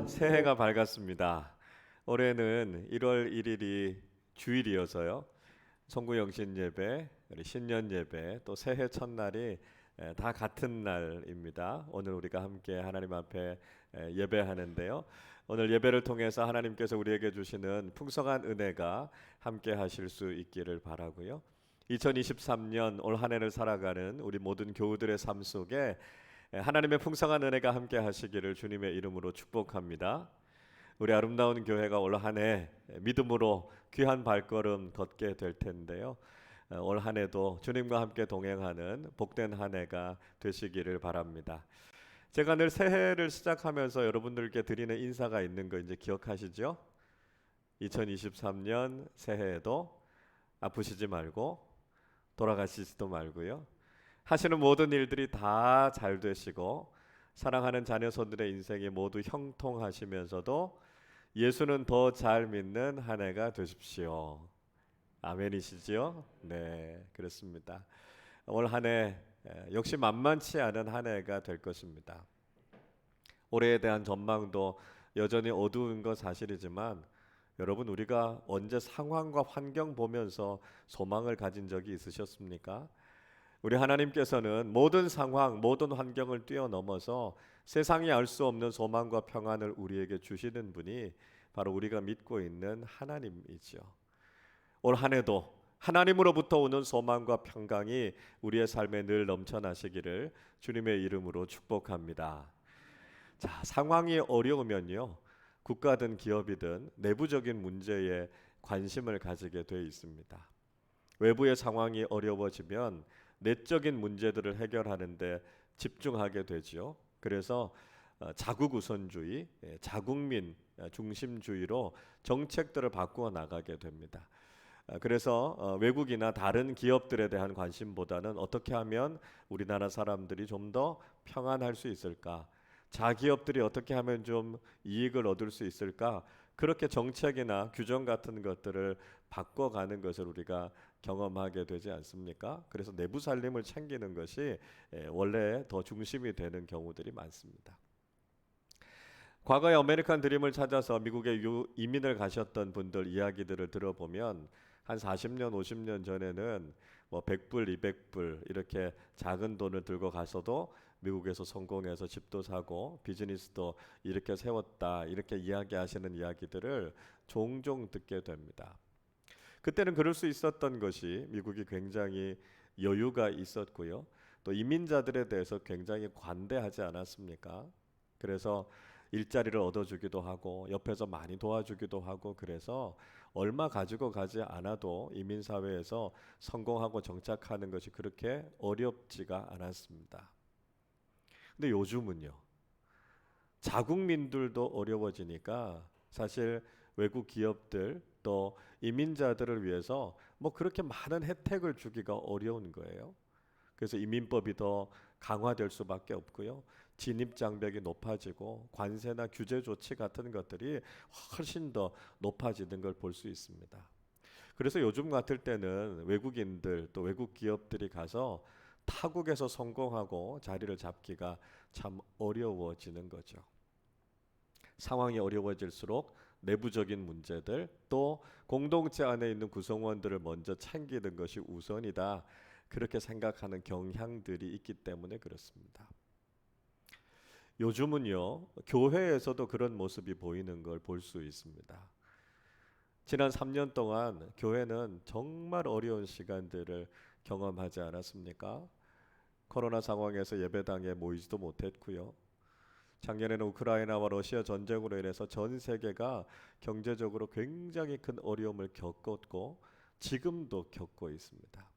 새해가 밝았습니다. 올해는 1월 1일이 주일이어서요. 송구영신 예배, 우리 신년 예배, 또 새해 첫날이 다 같은 날입니다. 오늘 우리가 함께 하나님 앞에 예배하는데요. 오늘 예배를 통해서 하나님께서 우리에게 주시는 풍성한 은혜가 함께 하실 수 있기를 바라고요. 2023년 올 한 해를 살아가는 우리 모든 교우들의 삶 속에 하나님의 풍성한 은혜가 함께 하시기를 주님의 이름으로 축복합니다. 우리 아름다운 교회가 올 한 해 믿음으로 귀한 발걸음 걷게 될 텐데요. 올 한 해도 주님과 함께 동행하는 복된 한 해가 되시기를 바랍니다. 제가 늘 새해를 시작하면서 여러분들께 드리는 인사가 있는 거 이제 기억하시죠? 2023년 새해에도 아프시지 말고 돌아가시지도 말고요. 하시는 모든 일들이 다 잘 되시고 사랑하는 자녀손들의 인생이 모두 형통하시면서도 예수는 더 잘 믿는 한 해가 되십시오. 아멘이시지요? 네, 그렇습니다. 올 한 해 역시 만만치 않은 한 해가 될 것입니다. 올해에 대한 전망도 여전히 어두운 건 사실이지만 여러분, 우리가 언제 상황과 환경 보면서 소망을 가진 적이 있으셨습니까? 우리 하나님께서는 모든 상황, 모든 환경을 뛰어넘어서 세상이 알 수 없는 소망과 평안을 우리에게 주시는 분이 바로 우리가 믿고 있는 하나님이죠. 올 한 해도 하나님으로부터 오는 소망과 평강이 우리의 삶에 늘 넘쳐나시기를 주님의 이름으로 축복합니다. 자, 상황이 어려우면요, 국가든 기업이든 내부적인 문제에 관심을 가지게 돼 있습니다. 외부의 상황이 어려워지면 내적인 문제들을 해결하는데 집중하게 되죠. 그래서 자국 우선주의, 자국민 중심주의로 정책들을 바꾸어 나가게 됩니다. 그래서 외국이나 다른 기업들에 대한 관심보다는 어떻게 하면 우리나라 사람들이 좀 더 평안할 수 있을까? 자기업들이 어떻게 하면 좀 이익을 얻을 수 있을까? 그렇게 정책이나 규정 같은 것들을 바꿔가는 것을 우리가 경험하게 되지 않습니까? 그래서 내부 살림을 챙기는 것이 원래 더 중심이 되는 경우들이 많습니다. 과거에 아메리칸 드림을 찾아서 미국에 이민을 가셨던 분들 이야기들을 들어보면 한 40년, 50년 전에는 뭐 100불, 200불 이렇게 작은 돈을 들고 가서도 미국에서 성공해서 집도 사고 비즈니스도 이렇게 세웠다 이렇게 이야기하시는 이야기들을 종종 듣게 됩니다. 그때는 그럴 수 있었던 것이 미국이 굉장히 여유가 있었고요. 또 이민자들에 대해서 굉장히 관대하지 않았습니까? 그래서 일자리를 얻어주기도 하고 옆에서 많이 도와주기도 하고 그래서 얼마 가지고 가지 않아도 이민 사회에서 성공하고 정착하는 것이 그렇게 어렵지가 않았습니다. 근데 요즘은요, 자국민들도 어려워지니까 사실 외국 기업들 또 이민자들을 위해서 뭐 그렇게 많은 혜택을 주기가 어려운 거예요. 그래서 이민법이 더 강화될 수밖에 없고요. 진입 장벽이 높아지고 관세나 규제 조치 같은 것들이 훨씬 더 높아지는 걸 볼 수 있습니다. 그래서 요즘 같을 때는 외국인들 또 외국 기업들이 가서 타국에서 성공하고 자리를 잡기가 참 어려워지는 거죠. 상황이 어려워질수록 내부적인 문제들 또 공동체 안에 있는 구성원들을 먼저 챙기는 것이 우선이다. 그렇게 생각하는 경향들이 있기 때문에 그렇습니다. 요즘은요, 교회에서도 그런 모습이 보이는 걸 볼 수 있습니다. 지난 3년 동안 교회는 정말 어려운 시간들을 경험하지 않았습니까? 코로나 상황에서 예배당에 모이지도 못했고요. 작년에는 우크라이나와 러시아 전쟁으로 인해서 전 세계가 경제적으로 굉장히 큰 어려움을 겪었고 지금도 겪고 있습니다.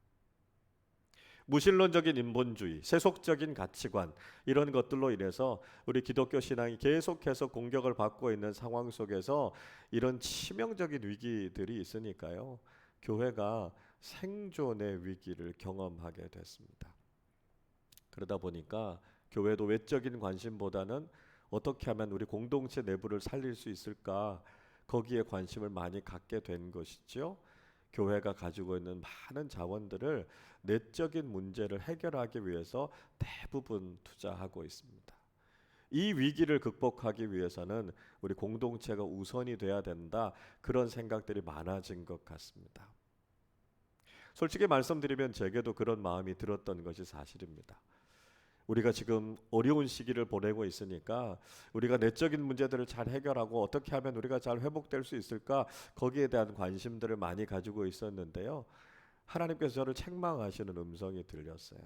무신론적인 인본주의, 세속적인 가치관 이런 것들로 인해서 우리 기독교 신앙이 계속해서 공격을 받고 있는 상황 속에서 이런 치명적인 위기들이 있으니까요. 교회가 생존의 위기를 경험하게 됐습니다. 그러다 보니까 교회도 외적인 관심보다는 어떻게 하면 우리 공동체 내부를 살릴 수 있을까 거기에 관심을 많이 갖게 된 것이죠. 교회가 가지고 있는 많은 자원들을 내적인 문제를 해결하기 위해서 대부분 투자하고 있습니다. 이 위기를 극복하기 위해서는 우리 공동체가 우선이 돼야 된다. 그런 생각들이 많아진 것 같습니다. 솔직히 말씀드리면 제게도 그런 마음이 들었던 것이 사실입니다. 우리가 지금 어려운 시기를 보내고 있으니까 우리가 내적인 문제들을 잘 해결하고 어떻게 하면 우리가 잘 회복될 수 있을까, 거기에 대한 관심들을 많이 가지고 있었는데요. 하나님께서 저를 책망하시는 음성이 들렸어요.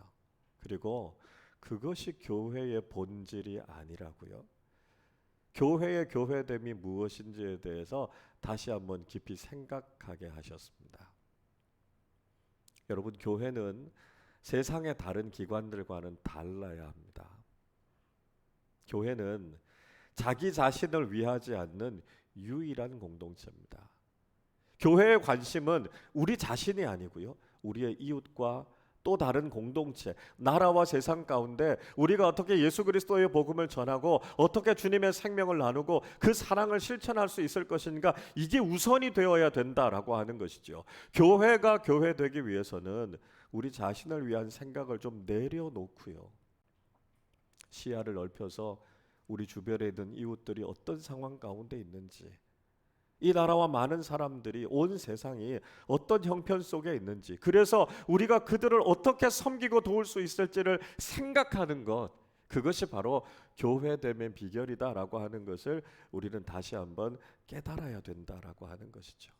그리고 그것이 교회의 본질이 아니라고요. 교회의 교회됨이 무엇인지에 대해서 다시 한번 깊이 생각하게 하셨습니다. 여러분, 교회는 세상의 다른 기관들과는 달라야 합니다. 교회는 자기 자신을 위하지 않는 유일한 공동체입니다. 교회의 관심은 우리 자신이 아니고요, 우리의 이웃과 또 다른 공동체, 나라와 세상 가운데 우리가 어떻게 예수 그리스도의 복음을 전하고 어떻게 주님의 생명을 나누고 그 사랑을 실천할 수 있을 것인가, 이게 우선이 되어야 된다라고 하는 것이죠. 교회가 교회되기 위해서는 우리 자신을 위한 생각을 좀 내려놓고요, 시야를 넓혀서 우리 주변에 있는 이웃들이 어떤 상황 가운데 있는지, 이 나라와 많은 사람들이, 온 세상이 어떤 형편 속에 있는지, 그래서 우리가 그들을 어떻게 섬기고 도울 수 있을지를 생각하는 것, 그것이 바로 교회됨의 비결이다라고 하는 것을 우리는 다시 한번 깨달아야 된다라고 하는 것이죠.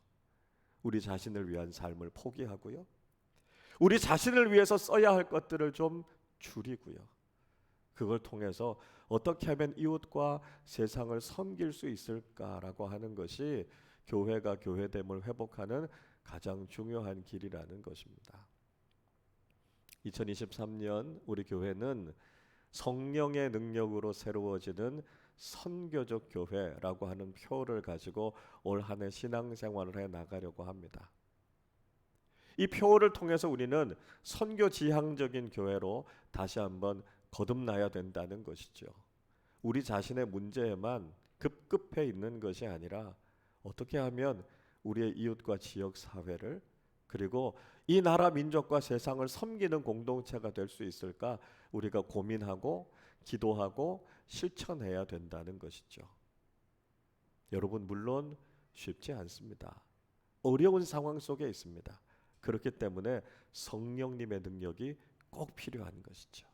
우리 자신을 위한 삶을 포기하고요, 우리 자신을 위해서 써야 할 것들을 좀 줄이고요, 그걸 통해서 어떻게 하면 이웃과 세상을 섬길 수 있을까라고 하는 것이 교회가 교회됨을 회복하는 가장 중요한 길이라는 것입니다. 2023년 우리 교회는 성령의 능력으로 새로워지는 선교적 교회라고 하는 표를 가지고 올 한 해 신앙생활을 해 나가려고 합니다. 이 표를 통해서 우리는 선교 지향적인 교회로 다시 한번 거듭나야 된다는 것이죠. 우리 자신의 문제에만 급급해 있는 것이 아니라 어떻게 하면 우리의 이웃과 지역 사회를, 그리고 이 나라 민족과 세상을 섬기는 공동체가 될 수 있을까, 우리가 고민하고 기도하고 실천해야 된다는 것이죠. 여러분, 물론 쉽지 않습니다. 어려운 상황 속에 있습니다. 그렇기 때문에 성령님의 능력이 꼭 필요한 것이죠.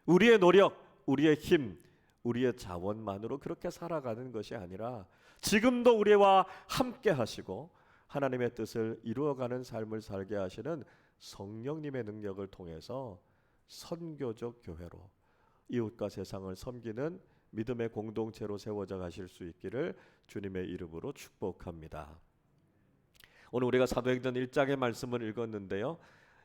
우리의 노력, 우리의 힘, 우리의 자원만으로 그렇게 살아가는 것이 아니라 지금도 우리와 함께 하시고 하나님의 뜻을 이루어가는 삶을 살게 하시는 성령님의 능력을 통해서 선교적 교회로 이웃과 세상을 섬기는 믿음의 공동체로 세워져 가실 수 있기를 주님의 이름으로 축복합니다. 오늘 우리가 사도행전 1장의 말씀을 읽었는데요,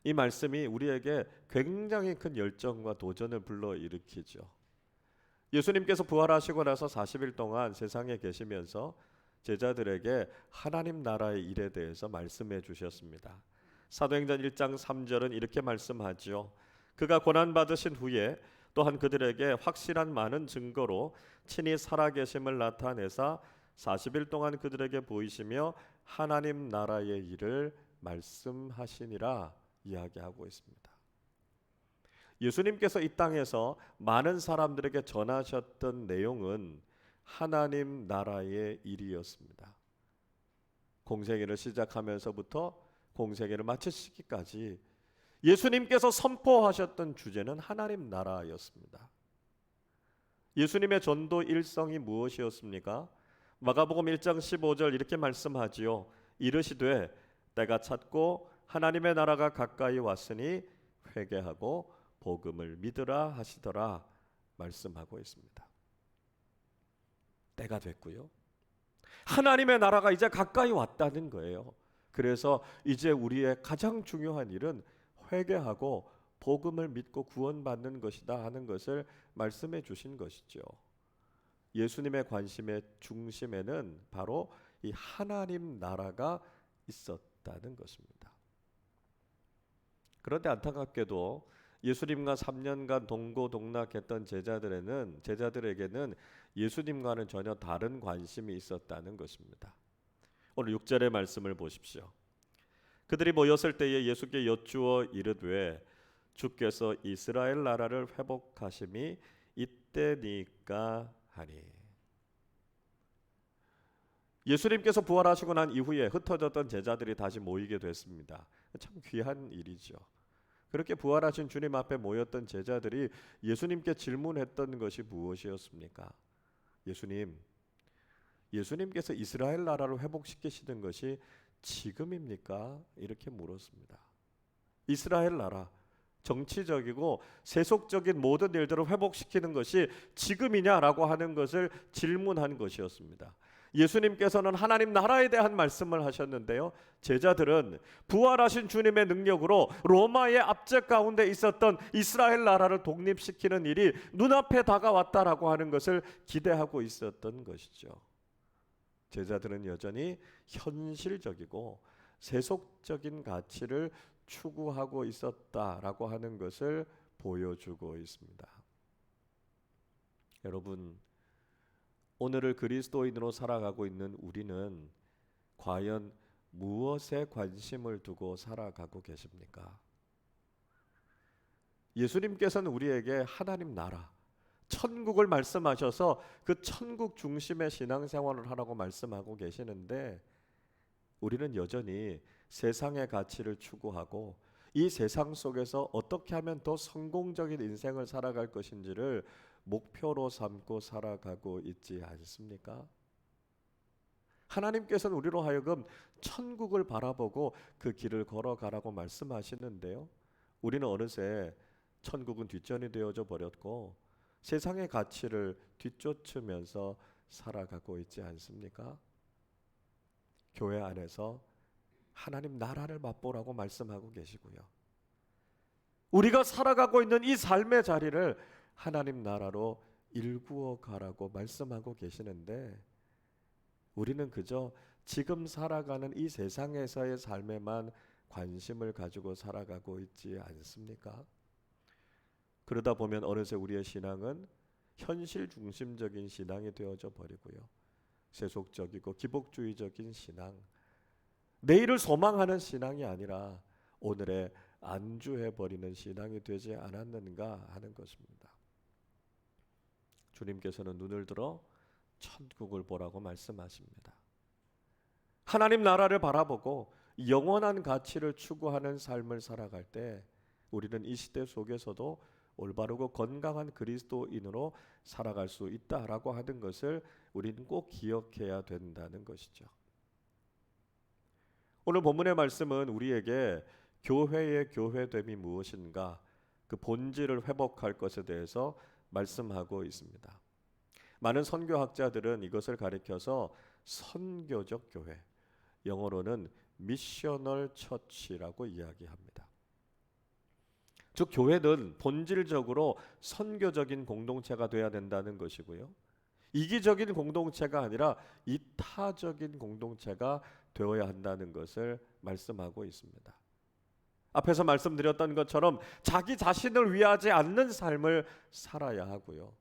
이 말씀이 우리에게 굉장히 큰 열정과 도전을 불러일으키죠. 예수님께서 부활하시고 나서 40일 동안 세상에 계시면서 제자들에게 하나님 나라의 일에 대해서 말씀해 주셨습니다. 사도행전 1장 3절은 이렇게 말씀하죠. 그가 고난받으신 후에 또한 그들에게 확실한 많은 증거로 친히 살아계심을 나타내사 40일 동안 그들에게 보이시며 하나님 나라의 일을 말씀하시니라 이야기하고 있습니다. 예수님께서 이 땅에서 많은 사람들에게 전하셨던 내용은 하나님 나라의 일이었습니다. 공생애를 시작하면서부터 공생애를 마치시기까지 예수님께서 선포하셨던 주제는 하나님 나라였습니다. 예수님의 전도 일성이 무엇이었습니까? 마가복음 1장 15절 이렇게 말씀하지요. 이르시되 때가 찼고 하나님의 나라가 가까이 왔으니 회개하고 복음을 믿으라 하시더라 말씀하고 있습니다. 때가 됐고요, 하나님의 나라가 이제 가까이 왔다는 거예요. 그래서 이제 우리의 가장 중요한 일은 회개하고 복음을 믿고 구원받는 것이다 하는 것을 말씀해 주신 것이죠. 예수님의 관심의 중심에는 바로 이 하나님 나라가 있었다는 것입니다. 그런데 안타깝게도 예수님과 3년간 동고동락했던 제자들에게는 예수님과는 전혀 다른 관심이 있었다는 것입니다. 오늘 6절의 말씀을 보십시오. 그들이 모였을 때에 예수께 여쭈어 이르되 주께서 이스라엘 나라를 회복하심이 때니까 하니. 예수님께서 부활하시고 난 이후에 흩어졌던 제자들이 다시 모이게 됐습니다. 참 귀한 일이죠. 그렇게 부활하신 주님 앞에 모였던 제자들이 예수님께 질문했던 것이 무엇이었습니까? 예수님께서 이스라엘 나라를 회복시키시는 것이 지금입니까? 이렇게 물었습니다. 이스라엘 나라, 정치적이고 세속적인 모든 일들을 회복시키는 것이 지금이냐라고 하는 것을 질문한 것이었습니다. 예수님께서는 하나님 나라에 대한 말씀을 하셨는데요, 제자들은 부활하신 주님의 능력으로 로마의 압제 가운데 있었던 이스라엘 나라를 독립시키는 일이 눈앞에 다가왔다라고 하는 것을 기대하고 있었던 것이죠. 제자들은 여전히 현실적이고 세속적인 가치를 추구하고 있었다라고 하는 것을 보여주고 있습니다. 여러분, 오늘을 그리스도인으로 살아가고 있는 우리는 과연 무엇에 관심을 두고 살아가고 계십니까? 예수님께서는 우리에게 하나님 나라, 천국을 말씀하셔서 그 천국 중심의 신앙생활을 하라고 말씀하고 계시는데, 우리는 여전히 세상의 가치를 추구하고 이 세상 속에서 어떻게 하면 더 성공적인 인생을 살아갈 것인지를 목표로 삼고 살아가고 있지 않습니까? 하나님께서는 우리로 하여금 천국을 바라보고 그 길을 걸어가라고 말씀하시는데요, 우리는 어느새 천국은 뒷전이 되어져 버렸고 세상의 가치를 뒤쫓으면서 살아가고 있지 않습니까? 교회 안에서 하나님 나라를 맛보라고 말씀하고 계시고요, 우리가 살아가고 있는 이 삶의 자리를 하나님 나라로 일구어 가라고 말씀하고 계시는데, 우리는 그저 지금 살아가는 이 세상에서의 삶에만 관심을 가지고 살아가고 있지 않습니까? 그러다 보면 어느새 우리의 신앙은 현실 중심적인 신앙이 되어져 버리고요, 세속적이고 기복주의적인 신앙, 내일을 소망하는 신앙이 아니라 오늘에 안주해버리는 신앙이 되지 않았는가 하는 것입니다. 주님께서는 눈을 들어 천국을 보라고 말씀하십니다. 하나님 나라를 바라보고 영원한 가치를 추구하는 삶을 살아갈 때 우리는 이 시대 속에서도 올바르고 건강한 그리스도인으로 살아갈 수 있다라고 하는 것을 우리는 꼭 기억해야 된다는 것이죠. 오늘 본문의 말씀은 우리에게 교회의 교회됨이 무엇인가, 그 본질을 회복할 것에 대해서 말씀하고 있습니다. 많은 선교학자들은 이것을 가리켜서 선교적 교회, 영어로는 미셔널 처치라고 이야기합니다. 즉 교회는 본질적으로 선교적인 공동체가 되어야 된다는 것이고요, 이기적인 공동체가 아니라 이타적인 공동체가 되어야 한다는 것을 말씀하고 있습니다. 앞에서 말씀드렸던 것처럼 자기 자신을 위하지 않는 삶을 살아야 하고요,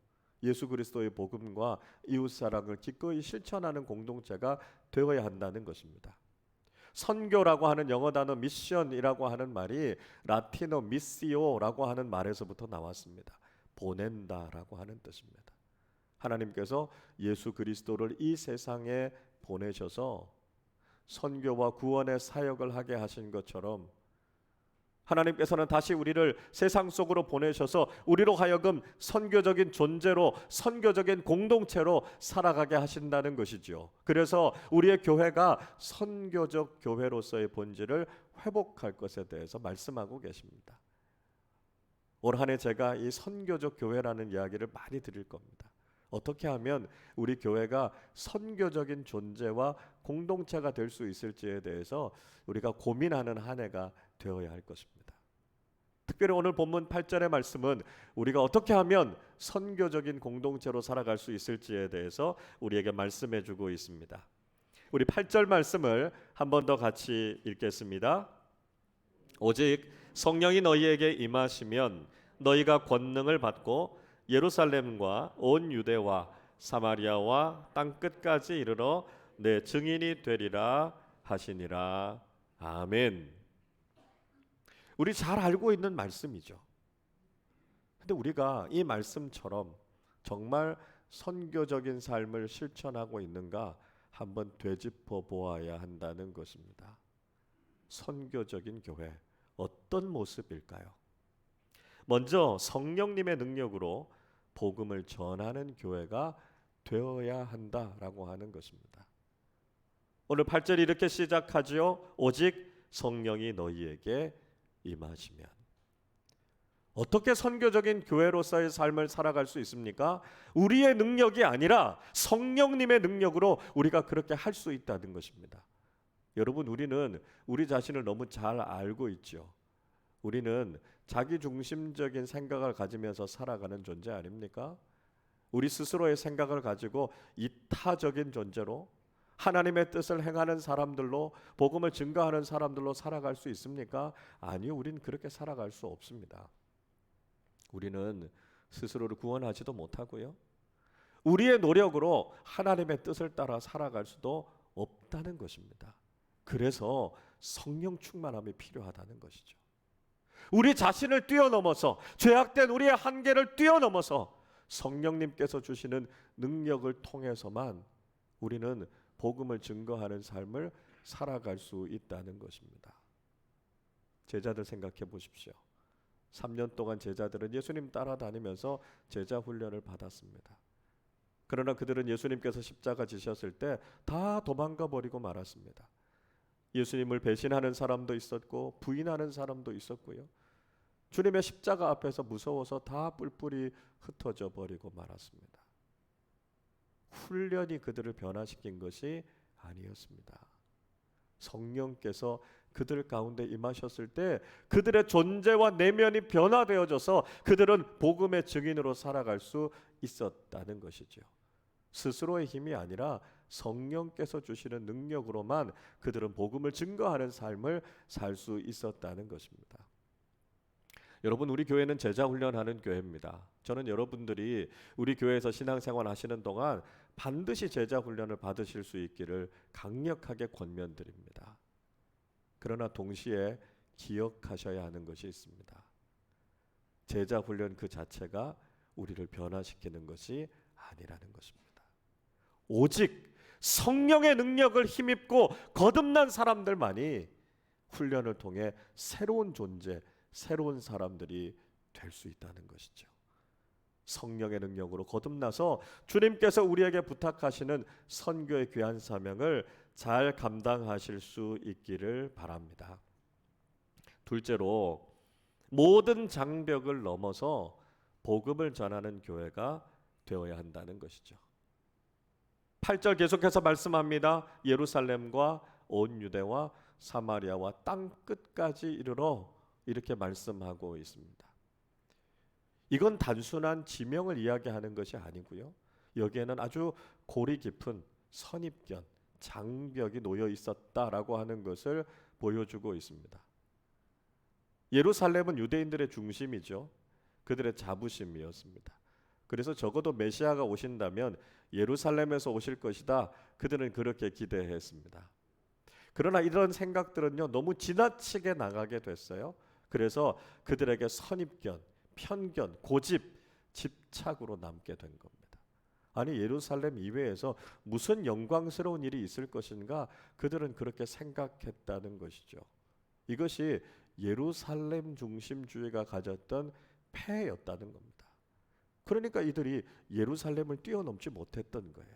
예수 그리스도의 복음과 이웃사랑을 기꺼이 실천하는 공동체가 되어야 한다는 것입니다. 선교라고 하는 영어 단어 미션이라고 하는 말이 라틴어 미시오라고 하는 말에서부터 나왔습니다. 보낸다라고 하는 뜻입니다. 하나님께서 예수 그리스도를 이 세상에 보내셔서 선교와 구원의 사역을 하게 하신 것처럼 하나님께서는 다시 우리를 세상 속으로 보내셔서 우리로 하여금 선교적인 존재로, 선교적인 공동체로 살아가게 하신다는 것이죠. 그래서 우리의 교회가 선교적 교회로서의 본질을 회복할 것에 대해서 말씀하고 계십니다. 올 한 해 제가 이 선교적 교회라는 이야기를 많이 드릴 겁니다. 어떻게 하면 우리 교회가 선교적인 존재와 공동체가 될 수 있을지에 대해서 우리가 고민하는 한 해가 되어야 할 것입니다. 특별히 오늘 본문 8절의 말씀은 우리가 어떻게 하면 선교적인 공동체로 살아갈 수 있을지에 대해서 우리에게 말씀해 주고 있습니다. 우리 8절 말씀을 한 번 더 같이 읽겠습니다. 오직 성령이 너희에게 임하시면 너희가 권능을 받고 예루살렘과 온 유대와 사마리아와 땅 끝까지 이르러 내 증인이 되리라 하시니라. 아멘. 우리 잘 알고 있는 말씀이죠. 근데 우리가 이 말씀처럼 정말 선교적인 삶을 실천하고 있는가 한번 되짚어 보아야 한다는 것입니다. 선교적인 교회 어떤 모습일까요? 먼저 성령님의 능력으로 복음을 전하는 교회가 되어야 한다라고 하는 것입니다. 오늘 8절이 이렇게 시작하지요. 오직 성령이 너희에게 임하시면. 어떻게 선교적인 교회로서의 삶을 살아갈 수 있습니까? 우리의 능력이 아니라 성령님의 능력으로 우리가 그렇게 할 수 있다는 것입니다. 여러분, 우리는 우리 자신을 너무 잘 알고 있죠. 우리는 자기중심적인 생각을 가지면서 살아가는 존재 아닙니까? 우리 스스로의 생각을 가지고 이타적인 존재로 하나님의 뜻을 행하는 사람들로, 복음을 증거하는 사람들로 살아갈 수 있습니까? 아니요, 우리는 그렇게 살아갈 수 없습니다. 우리는 스스로를 구원하지도 못하고요, 우리의 노력으로 하나님의 뜻을 따라 살아갈 수도 없다는 것입니다. 그래서 성령 충만함이 필요하다는 것이죠. 우리 자신을 뛰어넘어서, 죄악된 우리의 한계를 뛰어넘어서 성령님께서 주시는 능력을 통해서만 우리는 복음을 증거하는 삶을 살아갈 수 있다는 것입니다. 제자들 생각해 보십시오. 3년 동안 제자들은 예수님 따라다니면서 제자 훈련을 받았습니다. 그러나 그들은 예수님께서 십자가 지셨을 때 다 도망가 버리고 말았습니다. 예수님을 배신하는 사람도 있었고 부인하는 사람도 있었고요, 주님의 십자가 앞에서 무서워서 다 뿔뿔이 흩어져 버리고 말았습니다. 훈련이 그들을 변화시킨 것이 아니었습니다. 성령께서 그들 가운데 임하셨을 때 그들의 존재와 내면이 변화되어져서 그들은 복음의 증인으로 살아갈 수 있었다는 것이죠. 스스로의 힘이 아니라 성령께서 주시는 능력으로만 그들은 복음을 증거하는 삶을 살 수 있었다는 것입니다. 여러분, 우리 교회는 제자 훈련하는 교회입니다. 저는 여러분들이 우리 교회에서 신앙생활 하시는 동안 반드시 제자 훈련을 받으실 수 있기를 강력하게 권면드립니다. 그러나 동시에 기억하셔야 하는 것이 있습니다. 제자 훈련 그 자체가 우리를 변화시키는 것이 아니라는 것입니다. 오직 성령의 능력을 힘입고 거듭난 사람들만이 훈련을 통해 새로운 존재, 새로운 사람들이 될 수 있다는 것이죠. 성령의 능력으로 거듭나서 주님께서 우리에게 부탁하시는 선교의 귀한 사명을 잘 감당하실 수 있기를 바랍니다. 둘째로, 모든 장벽을 넘어서 복음을 전하는 교회가 되어야 한다는 것이죠. 8절 계속해서 말씀합니다. 예루살렘과 온 유대와 사마리아와 땅 끝까지 이르러, 이렇게 말씀하고 있습니다. 이건 단순한 지명을 이야기하는 것이 아니고요, 여기에는 아주 골이 깊은 선입견, 장벽이 놓여 있었다라고 하는 것을 보여주고 있습니다. 예루살렘은 유대인들의 중심이죠. 그들의 자부심이었습니다. 그래서 적어도 메시아가 오신다면 예루살렘에서 오실 것이다, 그들은 그렇게 기대했습니다. 그러나 이런 생각들은요, 너무 지나치게 나가게 됐어요. 그래서 그들에게 선입견, 편견, 고집, 집착으로 남게 된 겁니다. 아니, 예루살렘 이외에서 무슨 영광스러운 일이 있을 것인가, 그들은 그렇게 생각했다는 것이죠. 이것이 예루살렘 중심주의가 가졌던 폐해였다는 겁니다. 그러니까 이들이 예루살렘을 뛰어넘지 못했던 거예요.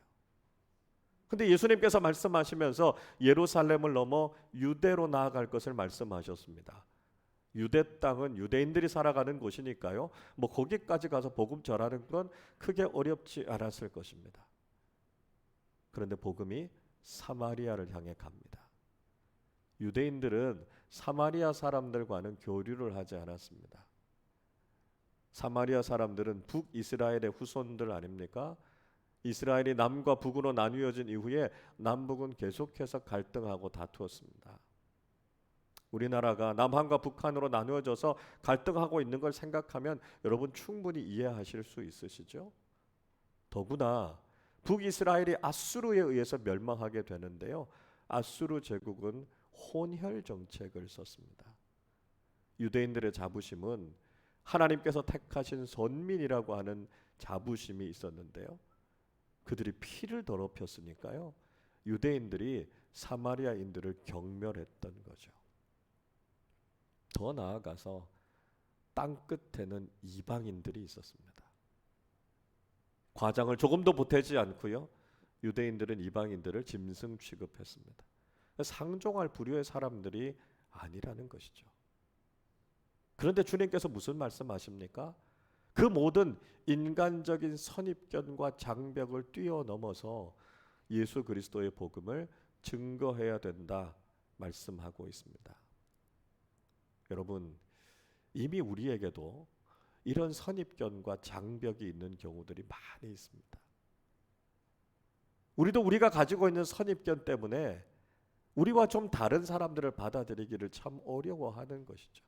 근데 예수님께서 말씀하시면서 예루살렘을 넘어 유대로 나아갈 것을 말씀하셨습니다. 유대 땅은 유대인들이 살아가는 곳이니까요, 거기까지 가서 복음 전하는 건 크게 어렵지 않았을 것입니다. 그런데 복음이 사마리아를 향해 갑니다. 유대인들은 사마리아 사람들과는 교류를 하지 않았습니다. 사마리아 사람들은 북이스라엘의 후손들 아닙니까? 이스라엘이 남과 북으로 나뉘어진 이후에 남북은 계속해서 갈등하고 다투었습니다. 우리나라가 남한과 북한으로 나누어져서 갈등하고 있는 걸 생각하면 여러분 충분히 이해하실 수 있으시죠? 더구나 북이스라엘이 아수르에 의해서 멸망하게 되는데요, 아수르 제국은 혼혈 정책을 썼습니다. 유대인들의 자부심은 하나님께서 택하신 선민이라고 하는 자부심이 있었는데요. 그들이 피를 더럽혔으니까요. 유대인들이 사마리아인들을 경멸했던 거죠. 더 나아가서 땅 끝에는 이방인들이 있었습니다. 과장을 조금도 보태지 않고요. 유대인들은 이방인들을 짐승 취급했습니다. 상종할 부류의 사람들이 아니라는 것이죠. 그런데 주님께서 무슨 말씀하십니까? 그 모든 인간적인 선입견과 장벽을 뛰어넘어서 예수 그리스도의 복음을 증거해야 된다 말씀하고 있습니다. 여러분, 이미 우리에게도 이런 선입견과 장벽이 있는 경우들이 많이 있습니다. 우리도 우리가 가지고 있는 선입견 때문에 우리와 좀 다른 사람들을 받아들이기를 참 어려워하는 것이죠.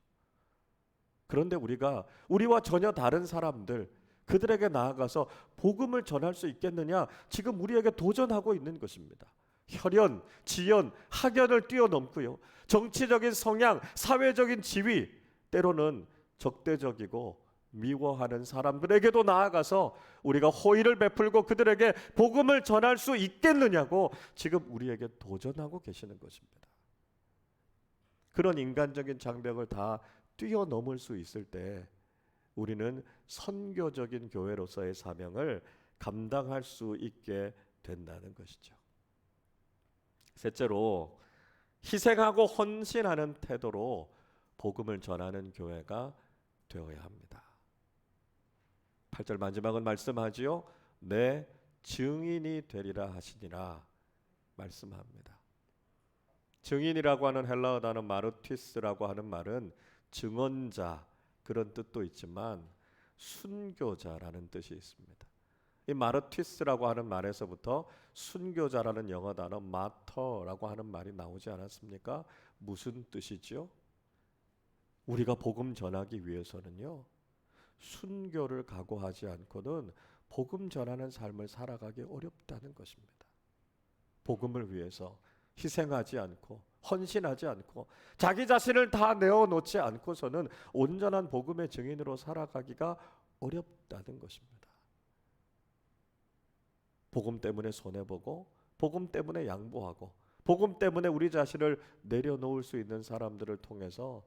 그런데 우리가 우리와 전혀 다른 사람들, 그들에게 나아가서 복음을 전할 수 있겠느냐? 지금 우리에게 도전하고 있는 것입니다. 혈연, 지연, 학연을 뛰어넘고요. 정치적인 성향, 사회적인 지위, 때로는 적대적이고 미워하는 사람들에게도 나아가서 우리가 호의를 베풀고 그들에게 복음을 전할 수 있겠느냐고 지금 우리에게 도전하고 계시는 것입니다. 그런 인간적인 장벽을 다 뛰어넘을 수 있을 때 우리는 선교적인 교회로서의 사명을 감당할 수 있게 된다는 것이죠. 셋째로, 희생하고 헌신하는 태도로 복음을 전하는 교회가 되어야 합니다. 8절 마지막은 말씀하지요. 내 증인이 되리라 하시니라 말씀합니다. 증인이라고 하는 헬라어 단어 마르티스라고 하는 말은 증언자, 그런 뜻도 있지만 순교자라는 뜻이 있습니다. 이 마르티스라고 하는 말에서부터 순교자라는 영어 단어 마터라고 하는 말이 나오지 않았습니까? 무슨 뜻이죠? 우리가 복음 전하기 위해서는요, 순교를 각오하지 않고는 복음 전하는 삶을 살아가기 어렵다는 것입니다. 복음을 위해서 희생하지 않고 헌신하지 않고 자기 자신을 다 내어놓지 않고서는 온전한 복음의 증인으로 살아가기가 어렵다는 것입니다. 복음 때문에 손해보고 복음 때문에 양보하고 복음 때문에 우리 자신을 내려놓을 수 있는 사람들을 통해서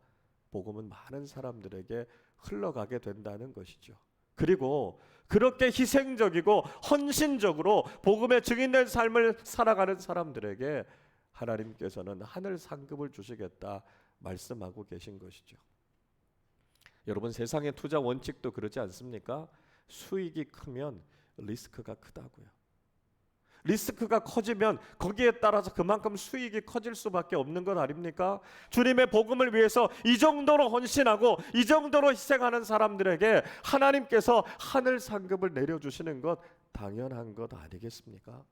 복음은 많은 사람들에게 흘러가게 된다는 것이죠. 그리고 그렇게 희생적이고 헌신적으로 복음의 증인된 삶을 살아가는 사람들에게 하나님께서는 하늘 상급을 주시겠다 말씀하고 계신 것이죠. 여러분, 세상의 투자 원칙도 그러지 않습니까? 수익이 크면 리스크가 크다고요. 리스크가 커지면 거기에 따라서 그만큼 수익이 커질 수밖에 없는 것 아닙니까? 주님의 복음을 위해서 이 정도로 헌신하고 이 정도로 희생하는 사람들에게 하나님께서 하늘 상급을 내려주시는 것 당연한 것 아니겠습니까?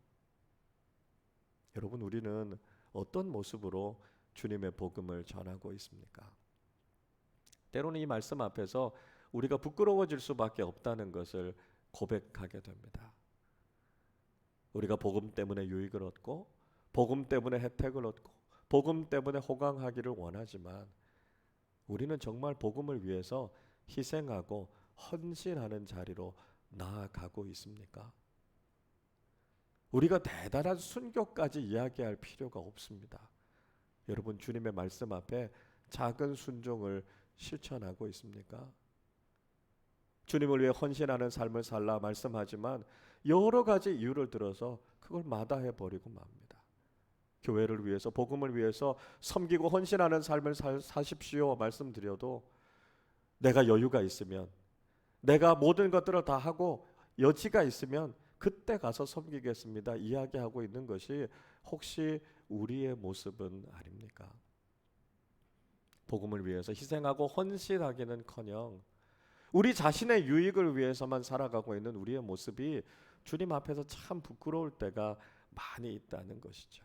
여러분, 우리는 어떤 모습으로 주님의 복음을 전하고 있습니까? 때로는 이 말씀 앞에서 우리가 부끄러워질 수밖에 없다는 것을 고백하게 됩니다. 우리가 복음 때문에 유익을 얻고 복음 때문에 혜택을 얻고 복음 때문에 호강하기를 원하지만 우리는 정말 복음을 위해서 희생하고 헌신하는 자리로 나아가고 있습니까? 우리가 대단한 순교까지 이야기할 필요가 없습니다. 여러분, 주님의 말씀 앞에 작은 순종을 실천하고 있습니까? 주님을 위해 헌신하는 삶을 살라 말씀하지만 여러 가지 이유를 들어서 그걸 마다해 버리고 맙니다. 교회를 위해서 복음을 위해서 섬기고 헌신하는 삶을 사십시오 말씀드려도 내가 여유가 있으면 내가 모든 것들을 다 하고 여지가 있으면 그때 가서 섬기겠습니다 이야기하고 있는 것이 혹시 우리의 모습은 아닙니까? 복음을 위해서 희생하고 헌신하기는커녕 우리 자신의 유익을 위해서만 살아가고 있는 우리의 모습이 주님 앞에서 참 부끄러울 때가 많이 있다는 것이죠.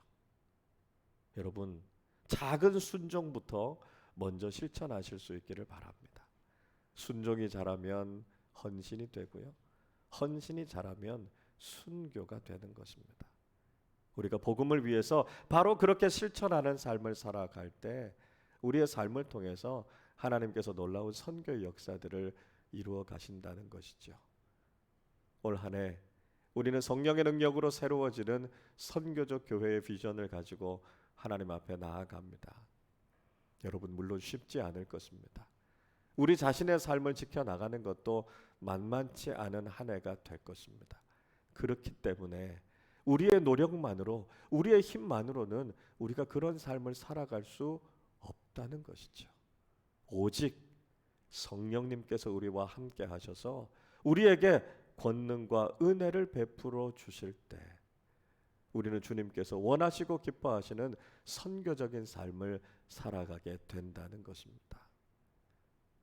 여러분, 작은 순종부터 먼저 실천하실 수 있기를 바랍니다. 순종이 자라면 헌신이 되고요. 헌신이 자라면 순교가 되는 것입니다. 우리가 복음을 위해서 바로 그렇게 실천하는 삶을 살아갈 때 우리의 삶을 통해서 하나님께서 놀라운 선교의 역사들을 이루어 가신다는 것이죠. 올 한 해 우리는 성령의 능력으로 새로워지는 선교적 교회의 비전을 가지고 하나님 앞에 나아갑니다. 여러분, 물론 쉽지 않을 것입니다. 우리 자신의 삶을 지켜나가는 것도 만만치 않은 한 해가 될 것입니다. 그렇기 때문에 우리의 노력만으로, 우리의 힘만으로는 우리가 그런 삶을 살아갈 수 없다는 것이죠. 오직 성령님께서 우리와 함께 하셔서 우리에게 권능과 은혜를 베풀어 주실 때 우리는 주님께서 원하시고 기뻐하시는 선교적인 삶을 살아가게 된다는 것입니다.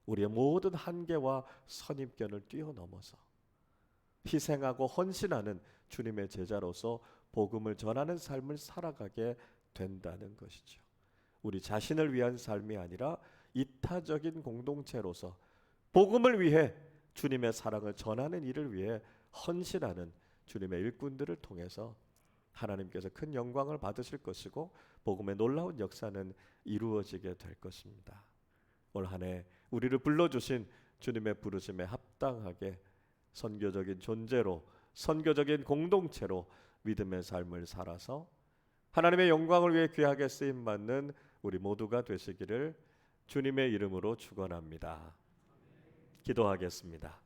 우리의 모든 한계와 선입견을 뛰어넘어서 희생하고 헌신하는 주님의 제자로서 복음을 전하는 삶을 살아가게 된다는 것이죠. 우리 자신을 위한 삶이 아니라 이타적인 공동체로서 복음을 위해 주님의 사랑을 전하는 일을 위해 헌신하는 주님의 일꾼들을 통해서 하나님께서 큰 영광을 받으실 것이고 복음의 놀라운 역사는 이루어지게 될 것입니다. 올 한 해 우리를 불러주신 주님의 부르심에 합당하게 선교적인 존재로, 선교적인 공동체로 믿음의 삶을 살아서 하나님의 영광을 위해 귀하게 쓰임받는 우리 모두가 되시기를 주님의 이름으로 축원합니다. 기도하겠습니다.